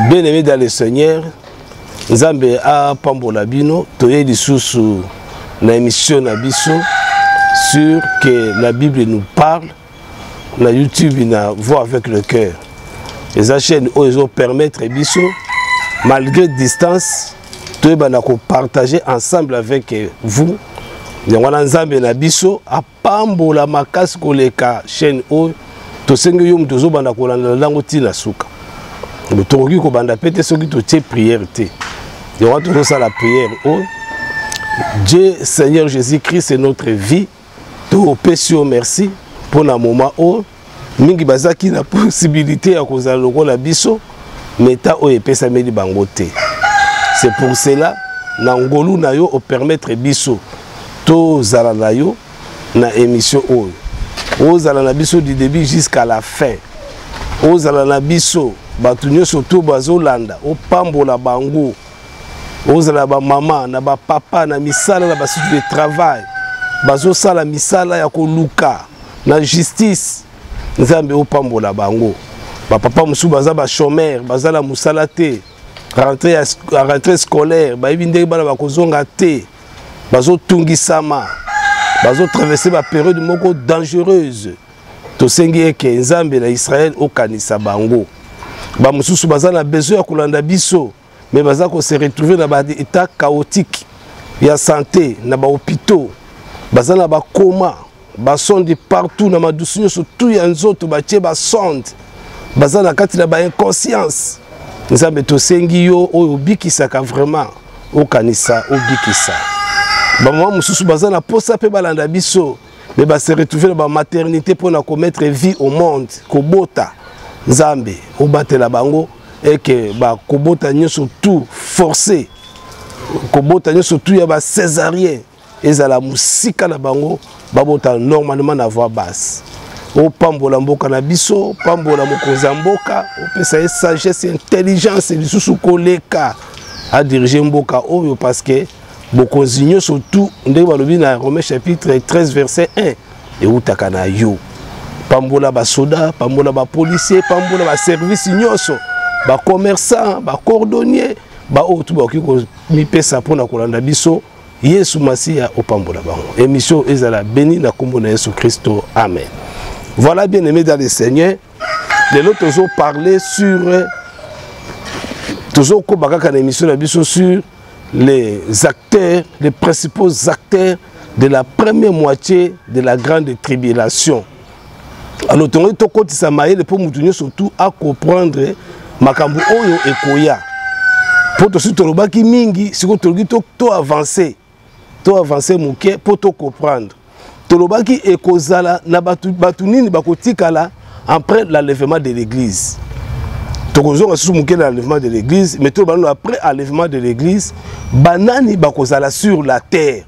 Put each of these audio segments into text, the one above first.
Bien aimé dans le Seigneur, Nzambe a pambola bino, toye lisusu na émission na biso sur que la Bible nous parle, na YouTube na voix avec le cœur. Les chaînes ils ont permettre biso malgré distance, toye bana ko partager ensemble avec vous. Ngwana Nzambe na biso a pambola makasi koleka chaîne o to sengi yom tozo bana ko landa lango tina suka. Le toki ko banda pete soki to tie prière te. Il y aura toujours ça la prière. Oh, Dieu Seigneur Jésus-Christ c'est notre vie. To pesio merci pour le moment oh mingi bazaki na possibilité ya kozala lokola biso meta o epesa meli bango te. C'est pour cela na ngolu na yo o permettre biso to zala na yo na émission o. O zala na biso du début jusqu'à la fin. O zala na biso batunyo surtout bazolanda o pambola bango ozala ba mama na ba papa na misala na basitu de travail bazosala misala ya koluka na justice Nzambe o pambola bango ba papa musu baza ba chômeur bazala musala te rentrée scolaire ba ibinde bana bakozonga te bazotungisama bazotraverser ba période moko dangereuse to sengi eke Nzambe na Israël o kanisa bango ba mususu baza na besoin ya kolanda biso mais baza ko se retrouver na ba état chaotique ya santé na ba hôpitaux baza na ba coma ba sonde partout na madusunyo surtout ya nzoto ba tie ba sonde baza na kati na ba inconscience Nzambe to sengi yo oyo bikisaka vraiment o kanisa o bikisa ba mama mususu baza na posa pe balanda biso mais ba se retrouver na ba maternité pour na commettre vie au monde ko bota Nzambe o batela bango et que ba kobota nyoso tout forcé kobota nyoso tout ya ba césarien ezala musika na bango babota normalement na voix basse o pambola mboka na biso pambola mokonza mboka o pesa sagesse intelligence lisusu koleka a diriger mboka oyo parce que bokonzi nyoso tout ndenge balobi na Romains chapitre 13 verset 1 et utaka na yo pambola ba soda, pambola ba policier, pambola ba service nyoso, ba commerçant, ba cordonnier, ba otu ba okiko mi pesa pona kolanda biso Yesu Masia o pambola bango. Émission ezala béni na kombo na Yesu Christo. Amen. Voilà bien aimé dans le Seigneur. Les autres ont parlé sur toujours ko bakaka na émission na biso sur les acteurs, les principaux acteurs de la première moitié de la grande tribulation. Alors, tu as maïle pour nous surtout à comprendre makambu oyo ekoya. Pour te soutenir ki mingi, si tu avancer mouke pour te comprendre. Tolobaki ekozala na batunini bakotikala après l'enlèvement de l'église. Tokozonga sous mouke l'enlèvement de l'église, mais tout après l'enlèvement de l'église, banani bakozala sur la terre.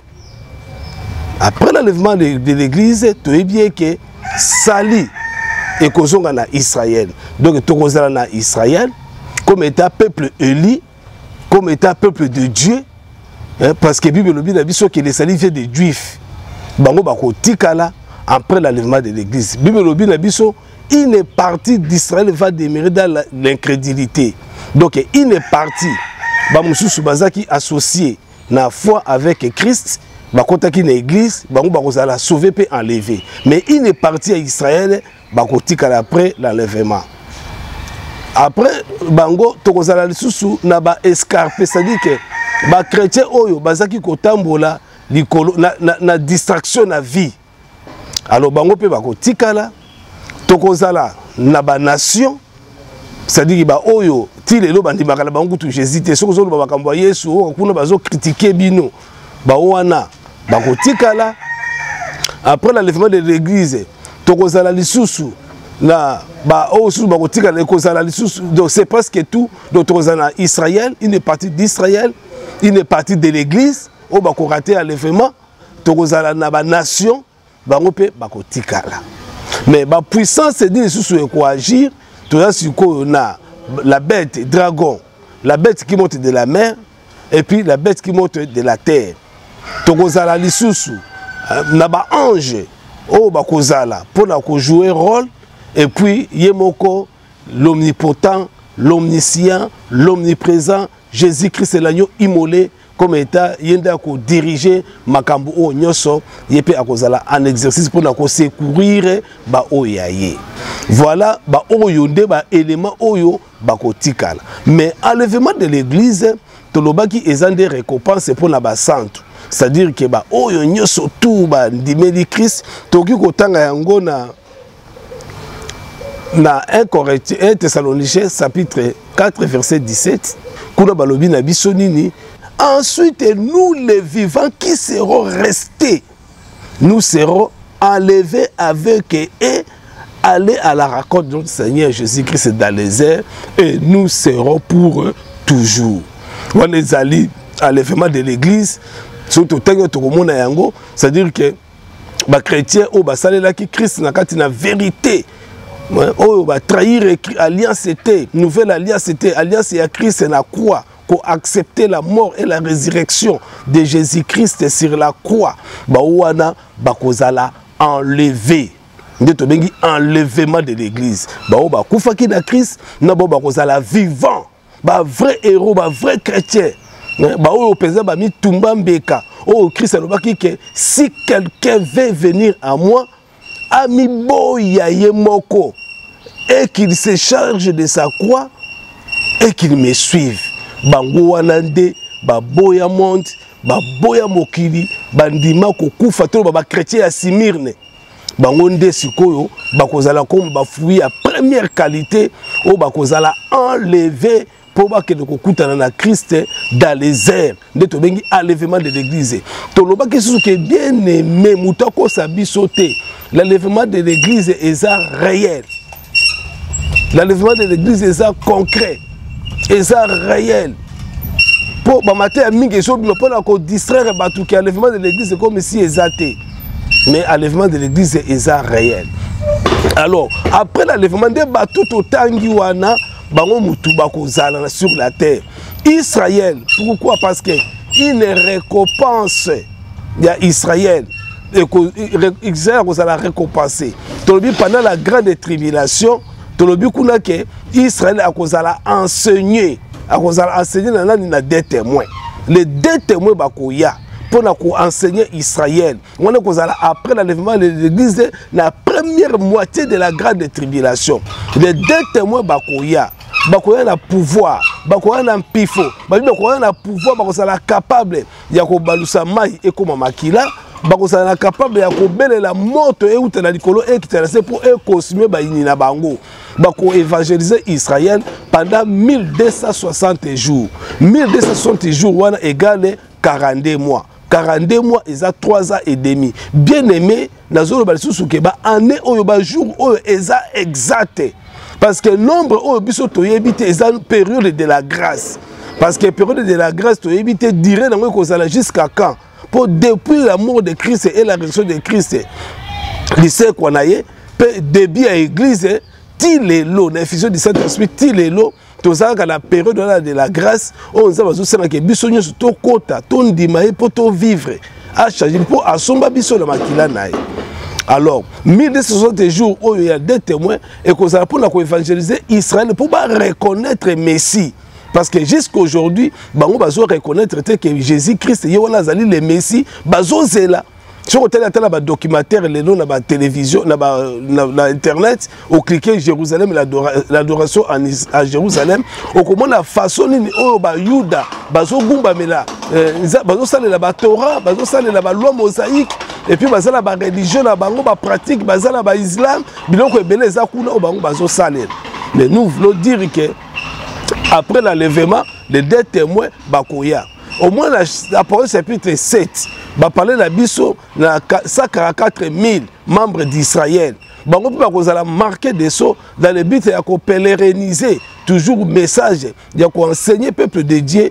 Après l'enlèvement de l'église, tu es bien que Sali et Kozonga na Israël. Donc Tokozala na Israël comme état peuple élu, comme état peuple de Dieu, hein, parce que Bible le dit que les Sali viennent des Juifs. Bango bako tikala après l'enlèvement de l'église. Bible le dit une partie d'Israël va demeurer dans l'incrédulité. Donc une partie bamususu bazaki associé na foi avec Christ. Bakotaki na église, bango bakozala sauver pe enlever. Mais il est parti à Israël, bakotika après l'enlèvement. Après bango tokozala lisusu na ba escarpe, c'est-à-dire que ba chrétien oyo bazaki kotambola likolo na distraction na vie. Alors bango pe bakotika la tokozala na ba nation, c'est-à-dire que ba oyo ti lelo bandimaka la bango tu Jésus te soko zo ba makambo Yesu o kuna bazo critiquer bino. Ba wana bakotikala après l'enlèvement de l'église tokozala lisusu na ba osu bakotikala ekozala lisusu donc c'est presque tout donc tokozala Israël une partie d'Israël une partie de l'église o bakorater l'enlèvement tokozala na ba nation bango pe bakotikala mais ba puissance dit lisusu eko agir toza siko na la bête dragon la bête qui monte de la mer et puis la bête qui monte de la terre. Tokozala lisusu na ba ange o bakozala pour na jouer rôle et puis yemoko l'omnipotent l'omniscient, l'omniprésent, Jésus-Christ est l'agneau immolé, comme état, il y a diriger makambo o nyoso, il peut akozala en exercice pour na secourir ba oyaye. Voilà ba oyonde ba élément oyo ba kotikala. Mais enlèvement de l'église, tolobaki ezan des récompenses pour na ba centre. C'est-à-dire que ba oyo nyoso tout ba ndimeli Christ, toki kotanga yango na 1 Thessaloniciens chapitre 4 verset 17. Kuna balobi na biso nini? Ensuite, nous les vivants qui serons restés, nous serons enlevés avec et aller à la rencontre de notre Seigneur Jésus-Christ dans les airs et nous serons pour eux toujours. On est allés à l'enlèvement de l'église, surtout c'est-à-dire que les chrétiens au basalela qui Christ n'a pas la vérité. Oh, va trahir alliance était nouvelle alliance était alliance et à Christ na croix. Pour accepter la mort et la résurrection de Jésus-Christ sur la croix, baouana bakozala enlevé. Enlèvement de l'église. Baouba koufaki na Christ, na bakozala vivant, ba vrai héros, ba vrai chrétien. Baou pesa ba mi tumba mbeka. Oh Christ alobaki que si quelqu'un veut venir à moi, ami boya yemoko et qu'il se charge de sa croix et qu'il me suive. Bango wanande, baboya monde, baboya mokili, bandima kokufa to ba chrétien à Simirne. Bango nde sikoyo, bakozala comme bafoui à première qualité, ou bakozala enlevé pour que le kokutana na Christ dans les airs. Nde to bengi enlèvement de l'église. To loba que ce qui est bien aimé mutako sabi sauter. L'enlèvement de l'église est réel. L'enlèvement de l'église est concret. Et ça réel. Pour matin à mingi so bilo pona ko distraire batu ki enlèvement de l'église c'est comme si exaté. Mais enlèvement de l'église est réel. Alors, après l'enlèvement de batu to tangi wana bango mutu bako zala sur la terre. Israël, pourquoi? Parce que une récompense il y a Israël. Israël vous allez récompenser. Pendant la grande tribulation, que Israël a enseigné dans deux témoins. Les deux témoins bakoya pour enseigner Israël. On a après l'enlèvement de l'église, la première moitié de la grande tribulation. Les deux témoins bakoya. Bakoya na pouvoir, bakoya na pifo, bakoya na pouvoir, bakoya capable ya ko balusa mai et comme makila. Bakozala capable ya kobele la moto et outa na likolo et qui pour consommer baini na bango. Bako évangéliser Israël pendant 1260 jours. 1260 jours wana égale 42 mois. 42 mois eza 3 ans et demi. Bien aimé nazolo balisusu ke ba année oyo ba jour oyo eza exact. Parce que nombre oyo biso toyebite eza période de la grâce. Parce que période de la grâce toyebite dirait nango kozala jusqu'à quand? Pour depuis la mort de Christ et la résurrection de Christ, lycée qu'on a eu, début à l'église, tilelo, l'infusion du Saint-Esprit, tilelo, tout ça qu'à la période de la grâce, on sait que que bisogno sur ton kota, ton dimaï pour ton vivre, à changer pour assomba biso la makila naï. Alors, 1260 jours où il y a deux témoins et qu'on a pour évangéliser Israël pour reconnaître Messie. Parce que jusqu'à aujourd'hui, bango bazo reconnaître que Jésus-Christ est le Messie, bazo zela. Si on a un documentaire, les noms la télévision, na internet, on clique Jérusalem, l'adoration à Jérusalem, on commence la façon dont ba Yuda, bazo gumba mela, bazo sale la Torah, bazo sale la loi mosaïque, et puis bazo la religion, la bango ba pratique, bazo la islam, biloko ebele za kuna o bango bazo sale. Mais nous voulons dire que après l'enlèvement, les deux témoins bakoya. Au moins la parole chapitre 7, va parler de la biso, 144 000 membres d'Israël. Bango peut marquer des sauts dans le but de pèleriniser toujours le message, de enseigner le peuple de Dieu,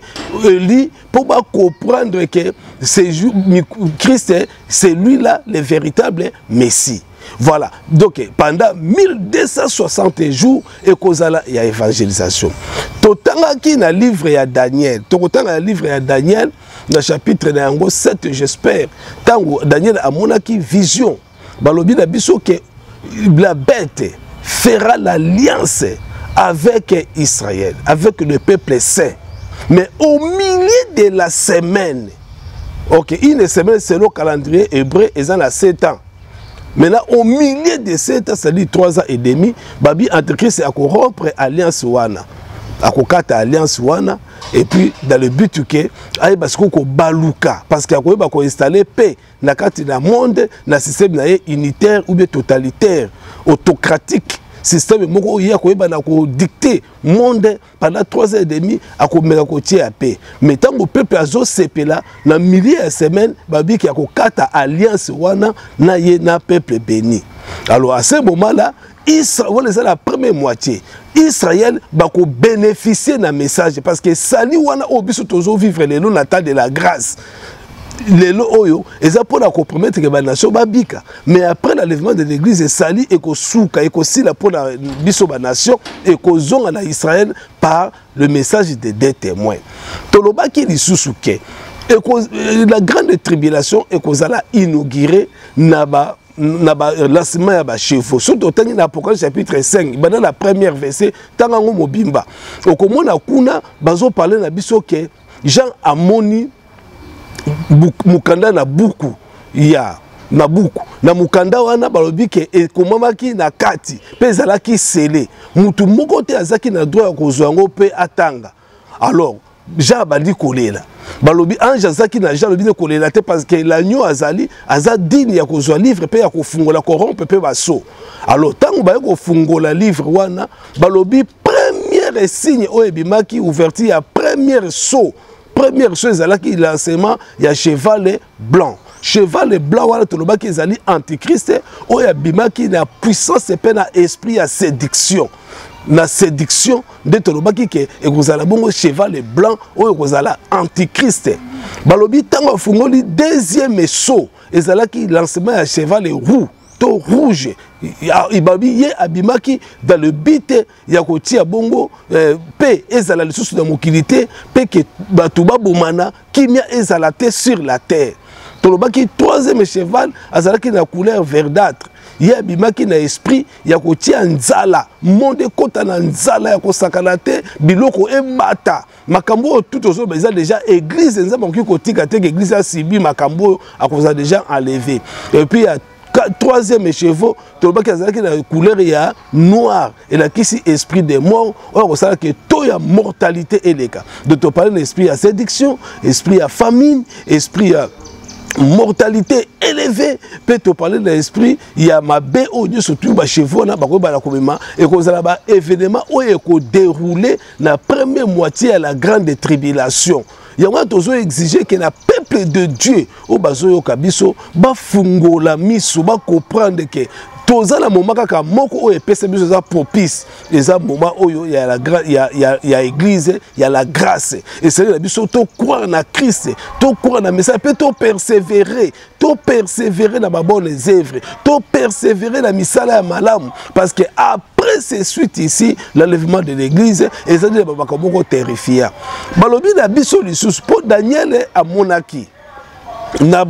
pour comprendre que Christ, c'est lui-là le véritable Messie. Voilà, donc pendant 1260 jours, et il y a évangélisation. Totanga qui na livre à Daniel, totanga livre à Daniel, dans le chapitre 7, j'espère, tango Daniel a mon vision. Balobi na biso que la bête fera l'alliance avec Israël, avec le peuple saint. Mais au milieu de la semaine, ok, une semaine selon le calendrier hébreu, ils ont 7 ans. Maintenant, au milieu de 7 ans, c'est-à-dire 3 ans et demi, Babi Antéchrist a rompre l'alliance Wana. A kokata alliance Wana. Et puis, dans le but que, parce qu'on baluka, parce qu'il y a installé paix dans le monde, dans le système unitaire ou bien totalitaire, autocratique. Système moko ya ko na ko dicter monde pendant 3 ans et demi à ko mela ko tia paix. Mais tant que peuple azo sepela na milliers de semaines babi ki ko kata alliance wana na ye na peuple béni. Alors à ce moment-là, Israël c'est la première moitié. Israël va bénéficier d'un message parce que sali wana obiso tozo vivre le long natal de la grâce. Les loyaux, ils ont pour la compromettre que la nation babika. Mais après l'enlèvement de l'église, sali et ko souka et ko sila pour la biso ba nation et ko zonga na Israël par le message des 2 témoins. Toloba qui li susuke et la grande tribulation et ko zala inaugurer naba lancement ya ba chevaux. Surtout dans l'Apocalypse chapitre 5, dans la première verset, tangango mobimba. Okomona kuna bazo parler na biso ke Jean amoni mukanda na buku ya na buku na mukanda wana balobi ke ekomamaki na kati pe ezalaki sele mutu moko te azaki na droit ya kozwa yango pe atanga. Alors Jean bandi kolela balobi ange azaki na Jean lobi ne kolela te parce que l'agneau azali aza digne ya kozwa livre pe ya kofungola corrompre pe baso. Alors tango ba ko fungola livre wana balobi premier signe o ebimaki ouverture ya première saut. Première chose, c'est l'enseignement, il y a cheval blanc. Cheval blanc, voilà, tout le monde qui est antichrist, il y a bima qui a puissance et peine à esprit à séduction. La séduction de tout le monde qui est un cheval blanc, ou antichrist. Balobi, tant que le deuxième saut, et c'est là qui l'enseignement, il y a cheval roux. Rouge, il abimaki dans le but ya kotia bongo pe ezala le sous de mokilité pe que batuba bomana kimia ezala te sur la terre. Tolobaki troisième cheval azalaki na couleur verdâtre. Il abimaki na esprit ya kotia nzala monde kota na nzala ya kosakana te biloko emata makambo tout aux autres déjà église nzamba ki kotika te église a sibi makambo akoza déjà enlevé. Et puis troisième chevaux, tu vois qu'il y a la couleur noire et la qui est esprit des morts. On sait que tout y a mortalité et les cas. De te parler de l'esprit à séduction, esprit à famine, esprit à mortalité élevée. Peut te parler de l'esprit, il y a ma baie au Dieu surtout les chevaux na la commémore et qu'on a là événement où il faut dérouler la première moitié à la grande tribulation. Il y a toujours exigé que le peuple de Dieu, au bazo kabiso, ba fungo la miso, ba comprendre que toza na moment kaka moko o epese biso za propice, les moment oyo il y a la il y a église, il y a la grâce. Et c'est la biso to croire na Christ, to croire na message, peut to persévérer dans ma bonne œuvre, to persévérer dans misala ya malamu parce que après c'est suite ici l'enlèvement de l'église et ça dit ba komoko terrifiant. Balobi na biso lisusu pour Daniel a monaki. Na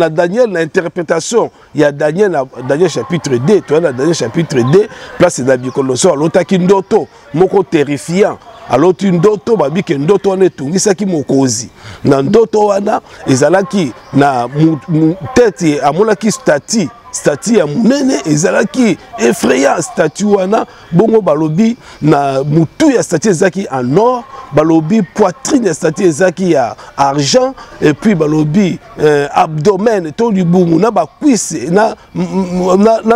Daniel, l'interprétation, il y a Daniel chapitre 2, tu vois, Daniel chapitre 2, place de Nabucodonosor, l'autre qui ndoto, moko terrifiant. Alors tu ndoto, babi que ndoto on est tout, ça qui mokozi. Na ndoto wana, ezalaki na tête amonaki statue ya munene ezalaki effrayant statue wana bongo balobi na mutu ya statue ezaki en or balobi poitrine ya statue ezaki ya argent et puis balobi abdomen to libungu na ba cuisse na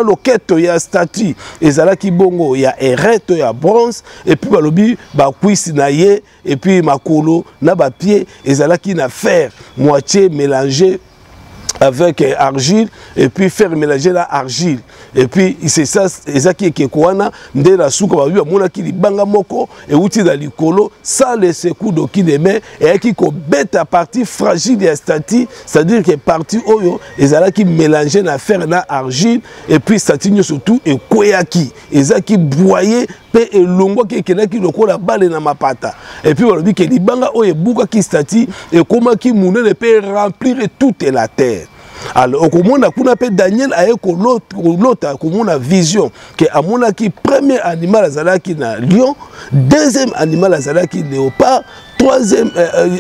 loketo ya statue ezalaki bongo ya erreto ya bronze et puis balobi ba cuisse na ye et puis makolo na ba pied ezalaki na fer moitié mélangé avec argile et puis faire mélanger la argile et puis c'est ça ezaki ekekwana nde la suka babi amona ki libanga moko et uti da likolo sans les secours d'aucun des mains et qui ko bête à partie fragile de statue, c'est-à-dire que partie oyo ezalaki mélanger na fer na argile et puis statue surtout et koyaki ezaki broyer pe elongo ki kenaki lokola bale na mapata et puis balobi ke libanga oyo buka ki statue et comment ki munene pe remplir toute la terre. Alors okomona kuna pe Daniel aye ko l'autre komona vision que amona ki premier animal azalaki na lion, deuxième animal azalaki léopard, troisième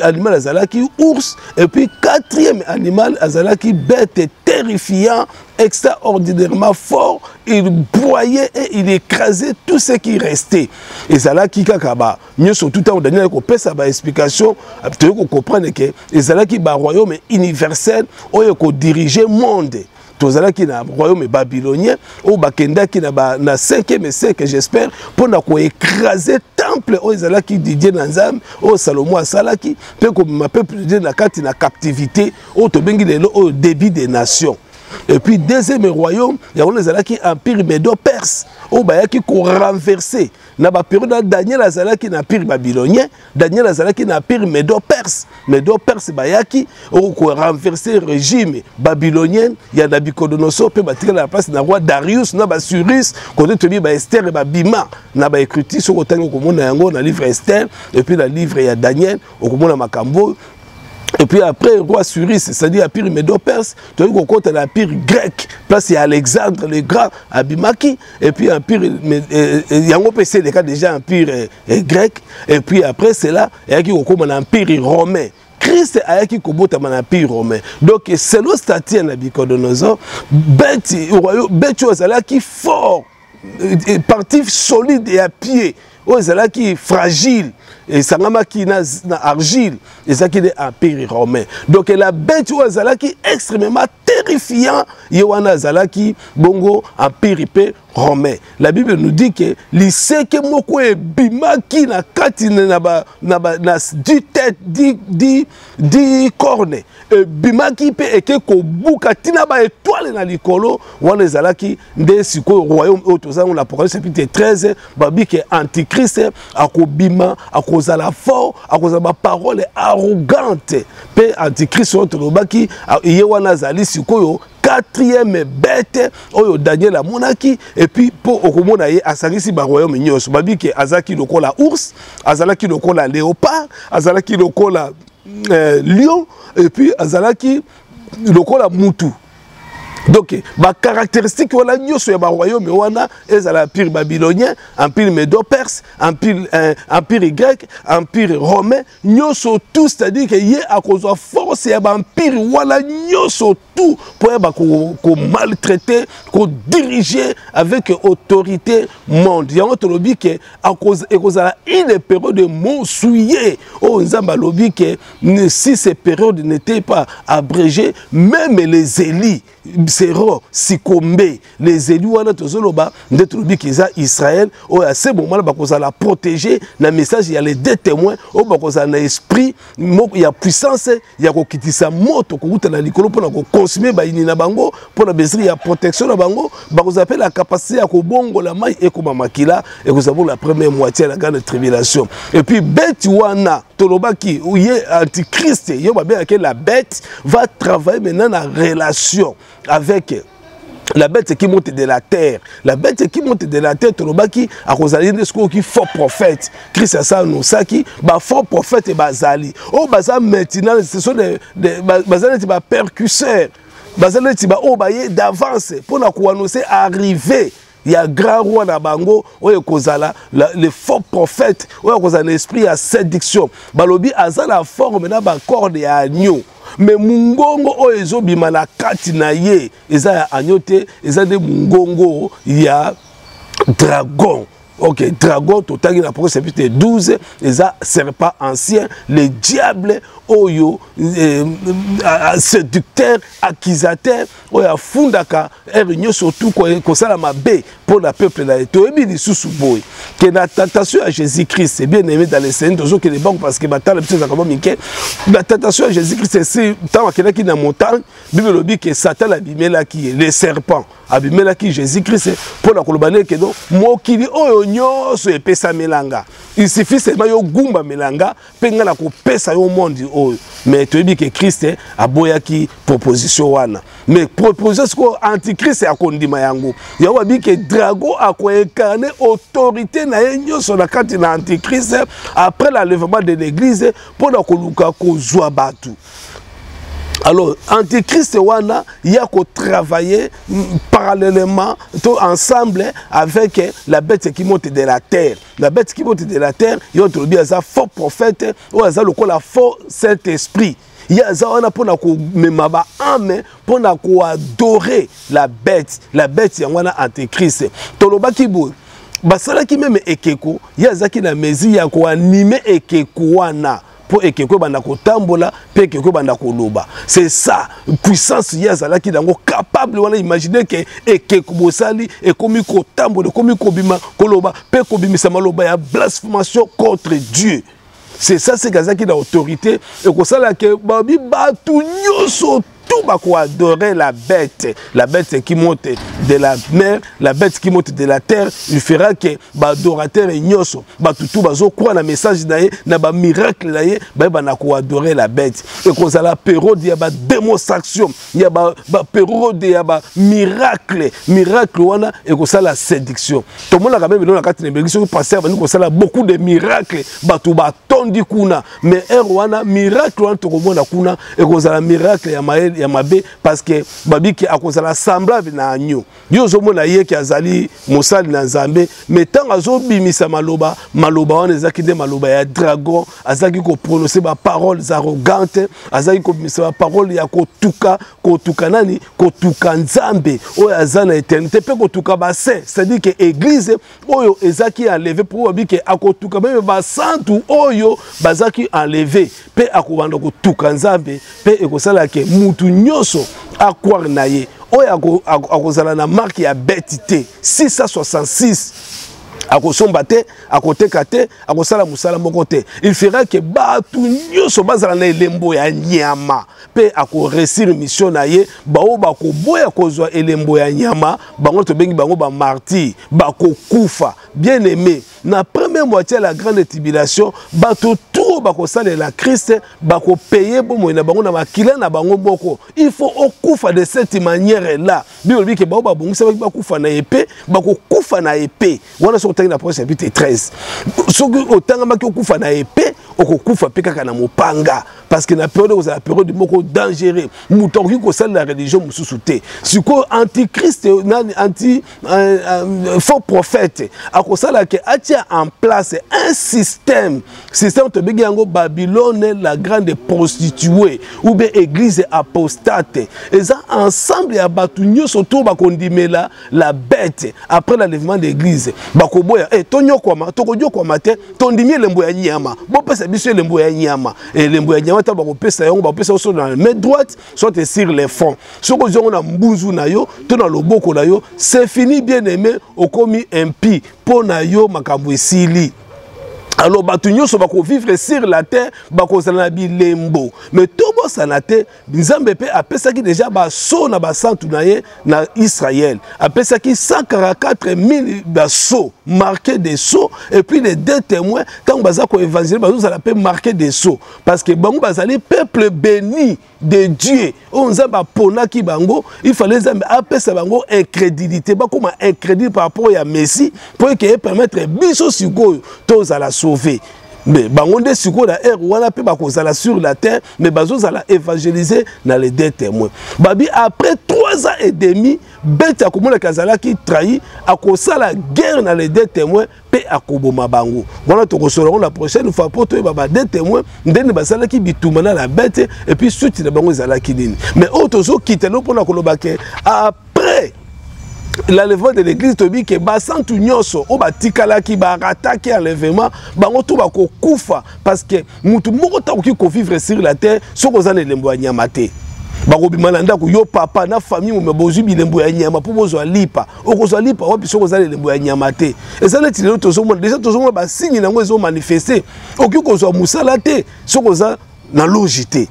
animal azalaki ours, et puis quatrième animal azalaki bête terrifiant, extraordinairement fort. Il broyait et il écrasait tout ce qui restait. Et zalaki kakaba, mieux surtout temps Daniel ko pesa ba explication, tu ko comprendre que zalaki ba royaume universel oyo ko diriger monde. Tozalaki na royaume babylonien au bakendaki na 5e siècle j'espère pour na ko écraser temple o ezalaki Didier Nanzam o Salomon asalaki pe ko ma peuple de na kati na captivité o to bengi lelo au début des nations. Et puis deuxième royaume il y a ezalaki empire médo-perse o bayaki ko renverser na ba période Daniel azalaki na empire babylonien, Daniel azalaki na empire médo-perse. Médo-perse bayaki o ko renverser régime babylonien ya Nabucodonosor pe batika la place na roi Darius na ba Cyrus côté tobi ba Esther ba bima na ba écriture so kotango ko mona yango na livre Esther et puis la livre ya Daniel o ko mona makambo. Et puis après, roi Cyrus, c'est-à-dire l'empire médo-perse, tu as vu qu'on compte l'empire grec, place il y a Alexandre le Grand, Abimaki, et puis l'empire, il y a un PC déjà empire grec, et puis après c'est là, il y a un empire romain. Christ a été kobota empire romain. Donc selon statut Nabucodonosor, bête qui fort, parti solide et à pied, qui fragile. Et ça n'a qui na argile et ça qui est empire romain. Donc la bête qui est extrêmement terrifiant Yohana Zalaki bongo empire romain. La Bible nous dit que l'iseke moko e bimaki na kati na du tête di corne e bimaki pe eke ko buka tina ba étoile na likolo wana Zalaki nde siko royaume autozango na Apocalypse chapitre 13 babi que antichrist akobima akozala fort akozala ba parole arrogante pe antichrist otolobaki ye wana zali sikoyo quatrième bête oyo Daniel a monaki et puis pour okomona ye asangisi ba royaume nyonso babi ke azaki lokola ours azalaki lokola léopard azalaki lokola lion et puis azalaki lokola mutu. Donc, ma caractéristique voilà nyonso ya ba royaume wana ezala empire babylonien, empire médo-perse, empire grec, empire romain, nyonso tout, c'est-à-dire que yé a cause force ya ba empire wala nyonso tout pour ba ko maltraiter, ko diriger avec autorité monde. Ya autre lobby que a cause une période de monsouillé. Oh nzamba lobby que si ces périodes n'étaient pas abrégées, même les élites Sero, Sikombe, les élus wana tozoloba ndetulubi kiza Israël o à ce moment là bakoza la protéger na message il y a les deux témoins o bakoza na esprit il y a puissance il y a kokitisa moto kokuta na likolo pona ko consommer ba ini na bango pona bezri ya protection na bango bakoza appelle la capacité à kobongo la mai et koma makila et vous savez la première moitié de la grande tribulation et puis bête wana tolobaki ou yé antichrist yo ba bien que la bête va travailler maintenant en relation avec la bête qui monte de la terre. La bête qui monte de la terre, Tolobaki, à Rosalie Nesco qui fort prophète. Christ a ça, nous, ça qui, fort prophète et Bazali. Oh, Bazal maintenant, ce sont des Bazal qui percusseurs. Bazal qui d'avance pour nous annoncer arriver. Il y a grand roi na bango, le faux prophète, l'esprit à séduction. Balobi a la forme na ba corde ya agneau. Mais mungongo o ezo bima na kati na ye eza ya agnote eza de mungongo ya dragon. Ok, dragon total dans Apocalypse chapitre 12 eza serpent ancien, le diable oyo séducteur, accusateur oyo fundaka réunion surtout ko sala mabe pour le peuple là to ebi lisusu boy que la tentation à Jésus-Christ c'est bien aimé dans les scènes toujours que les banques parce que batala petit ça comme minke la tentation à Jésus-Christ c'est tant qu'il qui na montagne Bible dit que Satan abimela qui les serpents abimela qui Jésus-Christ pour la kolobane que donc mokili oyo nyonso epesa melanga il suffit seulement yo gumba melanga penga la ko pesa yo monde oyo mais tu dis que Christ a boyaki proposition wana mais proposition antichrist a kondima yango ya wabi que dragon a ko incarner autorité na nyonso na kati na antichrist après l'enlèvement de l'église pour la koluka ko zwa batu. Alors, Antichrist wana, il y a qu'à travailler parallèlement, ensemble avec la bête qui monte de la terre. La bête qui monte de la terre, il y a un faux prophète, ou un faux Saint-Esprit. Il y a un pour adorer la bête. La bête, il y a un Antichrist. Toloba Kibu. Basala qui même ekeko, il y a zaki na mezi ya ko animer ekeko wana. Pour ekeko banda ko tambola pe ekeko banda ko loba. C'est ça puissance yazala qui dango capable wana imaginer que ekeko bosali e komi ko tambola komi ko bima ko loba pe ko bimisa maloba ya blasphémation contre Dieu. C'est ça c'est gazaki da autorité et ko sala que babi batu nyoso tout va adorer la bête qui monte de la mer, la bête qui monte de la terre. Il fera que l'adorateur et nyoso, tout va croire le message naie, na ba miracle naie, ba adorer la bête. Et qu'on a la période il y a ba démonstration, il y a ba période il y a ba miracle wana et qu'on a la séduction. Tout le monde a quand même dans la carte de bénédiction passé avant qu'on a beaucoup de miracles, tout ba tondi kuna, mais wana miracle wana tout le monde a kuna et qu'on a la miracle ya maël ya mabe parce que babi qui a cause la semblable na agneau yo zomo na ye ki azali mosali na nzambe mais tant azo bimisa maloba wana ezaki de maloba ya dragon azaki ko prononcer ba paroles arrogantes azaki ko bimisa ba paroles ya ko tuka nani ko tuka nzambe oyo azana éternité pe ko tuka ba saint c'est-à-dire que église oyo ezaki enlevé pour babi que akotuka même ba santu oyo bazaki enlevé pe akobanda ko tuka nzambe pe ekosala ke mutu nyoso à croire naye oyo akozala na marque ya betité 666 akosomba te akoteka te akosala musala moko te il fera que batu nyoso bazala na elembo ya nyama pe akoresir mission naye bao bakoboya kozwa elembo ya nyama bango tobengi bango ba martyr bakokufa bien aimé na première moitié la grande tribulation bato tout bakosala la Christ bako payer bomo na bango na makila na bango boko il faut okufa de cette manière là Bible dit que bao babongisa bakufa na épée bakokufa na épée wana so tanga na prochain chapitre 13 soki otanga maki okufa na épée okokufa pe kaka na mopanga parce que na période la période moko dangereux mutoki ko sala la religion mususu te siko antichrist nani faux prophète akosala ke atia en place un système to begi yango Babylone la grande prostituée ou bien église apostate et ça ensemble ya batu nyoso to bakondimela la bête après l'enlèvement d'église bakoboya tonyo kwama tokodio kwama te tondimie lembo ya nyama bo pesa biso lembo ya nyama et lembo ya nyama ta bakopesa yango bakopesa so dans la main droite soit sur les fonds soko zongo na mbuzu na yo to na loboko na yo c'est fini bien aimé okomi impie po na yo makambo esili. Alors, batu nyoso bako vivre sur la terre, bako zana bilembo. Mais tout bon sanate, Nzambe pe apesaki déjà baso na basantu na ye na Israël. Apesaki 144 000 baso marqués des sceaux et puis les deux témoins quand bazako évangile bazo ça l'appelle marqué des sceaux parce que bango bazali peuple béni de Dieu. On zamba pona ki bango, il fallait Nzambe apesa bango incrédulité, bako ma incrédule par rapport à Messie pour qu'il permettre biso sikoyo toza la sauver. Mais bangonde siko da er wana pe bakozala sur la terre mais bazozala évangéliser dans les deux témoins. Babi après 3 ans et demi bête akomona kazala qui trahi akosala guerre dans les deux témoins pe akoboma bango. Voilà to kosolongo la prochaine fois pour to baba deux témoins ndene basala ki bitumana la bête et puis suite na bango zala ki nini. Mais otozo kitelo pona kolobake après l'enlèvement de l'église tobi ke basantu nyoso o batikala ki ba attaquer enlèvement bango to bakokufa parce que mutu moko ta ko vivre sur la terre soko za lembo ya nyama te bakobimana ndako yo papa na famille mo bozu bilembo ya nyama po bozo lipa okozwa lipa wapi soko za lembo ya nyama te ezana tilelo tozomona déjà tozomona ba signe nango ezo manifester okikozwa musala te soko za na logité.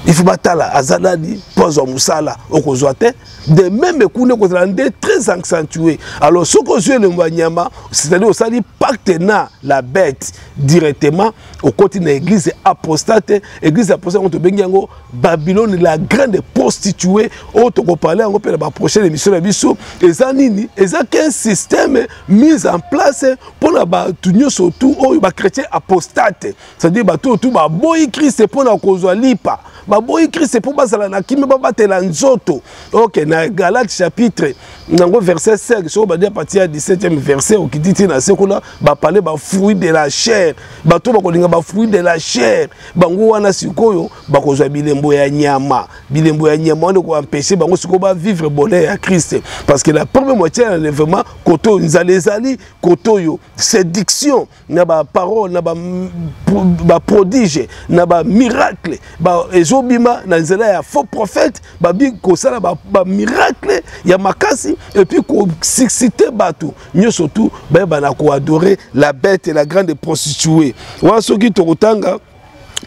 Il faut batala azaladi pozo musala okozwate de même kune kozalande très accentué. Alors ce que je le wanyama, c'est-à-dire au sali pacte na la bête directement au côté de l'église apostate, église apostate on te bengango Babylone la grande prostituée, on te parler on peut la prochaine émission la biso et ça nini et ça qu'un système mis en place pour la tunyo surtout au ba chrétien apostate, c'est-à-dire ba tout ba boy Christ pour la kozwa lipa. Baboyi Christ pour basala na kimi babatela nzoto. OK, na Galates chapitre nango verset 5 so ba dia partir 17e verset au kititi na sekola ba parler ba fruit de la chair. Ba to ba kolinga ba fruit de la chair. Bango wana sikoyo ba kozwa bilembo ya nyama. Bilembo ya nyama on ko empêcher bango siko ba vivre bonheur ya Christ parce que la première moitié l'enlèvement koto nzalezali koto yo séduction na ba parole na ba prodige na ba miracle ba ezobima na nzela ya faux prophète babi kosala ba miracle ya makasi et puis ko susciter batu nyo surtout ba na ko adorer la bête et la grande prostituée wa soki tokotanga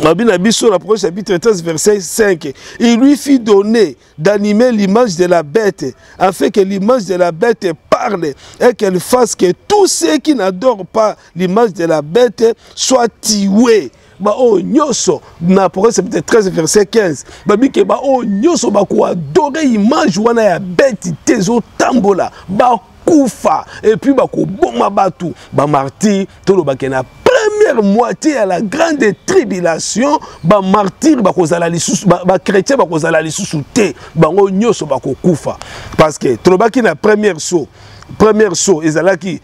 Mabina Bisso, la prochaine chapitre 13, verset 5. Il lui fit donner d'animer l'image de la bête, afin que l'image de la bête parle et qu'elle fasse que tous ceux qui n'adorent pas l'image de la bête soient tués. Ba o nyoso na prochaine chapitre 13 verset 15 babi ke ba o nyoso ba ko adorer image wana ya bête tezo tambola ba kufa et puis ba ko boma batu ba martyr to lo ba ke na première moitié à la grande tribulation ba martyr ba kozala lisusu ba chrétien ba kozala lisusu te bango nyoso ba ko kufa parce que to lo ba ki na première saut ezalaki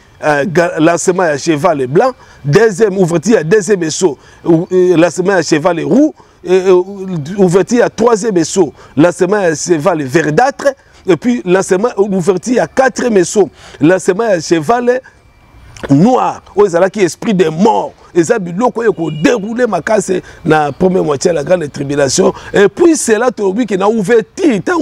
lancement à cheval blanc, deuxième ouverture à deuxième saut lancement à cheval roux, ouverture à troisième saut lancement à cheval verdâtre et puis lancement ouverture à quatrième saut lancement à cheval noir où ezalaki esprit de mort eza biloko eko dérouler makase na première moitié la grande tribulation et puis c'est là tobi que na ouverture tant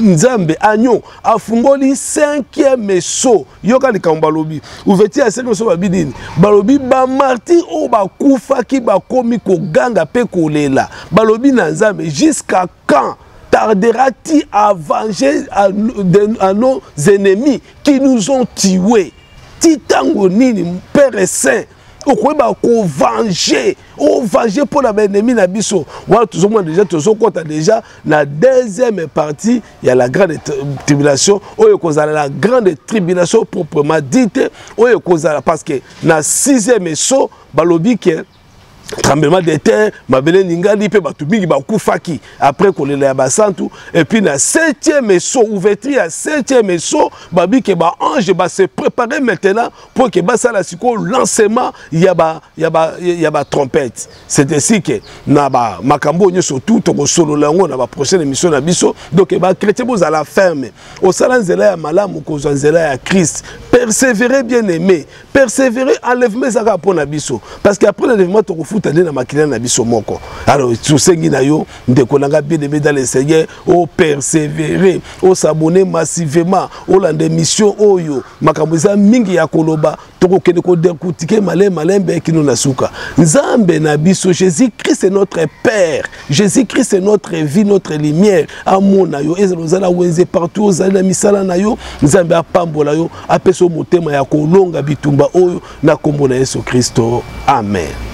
nzambe agnon afungoli 5e saut yoka likambo lobi ouverture à 5e saut babidini balobi ba martyr o ba kufa ki ba komi ko ganga pe kolela balobi na nzambe jusqu'à quand tardera-t-il à venger à nos ennemis qui nous ont tués? Titango nini Père Saint okoyeba ko venger pour la ennemi na biso wa tozomona déjà tozokota déjà la deuxième partie il y a la grande tribulation oyo kozala la grande tribulation proprement dite oyo kozala parce que na 6e saut balobi ke tremblement de terre mabele ningali pe batu mingi bakufaki après kolela ya basantu et puis na 7e saut ouverture à 7e saut babi ke ba ange ba se préparer maintenant pour que ba sala siko lancement ya ba trompette c'est ainsi que na ba makambo nyoso tout to solo lango na ba prochaine émission na biso donc ba chrétien boza la ferme au sala nzela ya malamu ko nzela ya Christ persévérer bien aimé persévérer enlèvement zaka pour na biso parce que après l'enlèvement to na makina na biso moko alors tout sengi na yo ndeko nanga bien aimé dans le Seigneur au persévérer au s'abonner massivement au lande mission oyo makambo za mingi ya koloba toko kende ko dekutike malembe kino na suka nzambe na biso Jésus-Christ est notre Père Jésus-Christ est notre vie notre lumière amona yo ezalozala wenze partout ozala misala na yo nzambe apambola yo apeso motema ya kolonga bitumba oyo na kombo na Yesu Kristo amen.